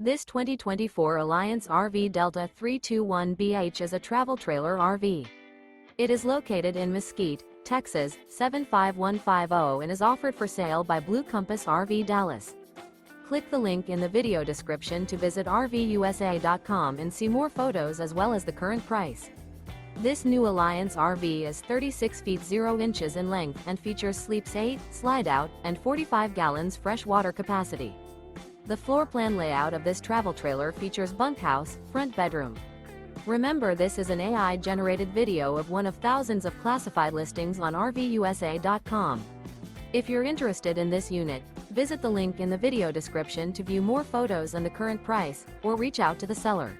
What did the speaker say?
This 2024 Alliance RV Delta 321BH is a travel trailer RV. It is located in Mesquite, Texas, 75150 and is offered for sale by Blue Compass RV Dallas. Click the link in the video description to visit RVUSA.com and see more photos as well as the current price. This new Alliance RV is 36 feet 0 inches in length and features sleeps 8, slide-out, and 45 gallons fresh water capacity. The floor plan layout of this travel trailer features bunkhouse, front bedroom. Remember, this is an AI-generated video of one of thousands of classified listings on RVUSA.com. If you're interested in this unit, visit the link in the video description to view more photos and the current price, or reach out to the seller.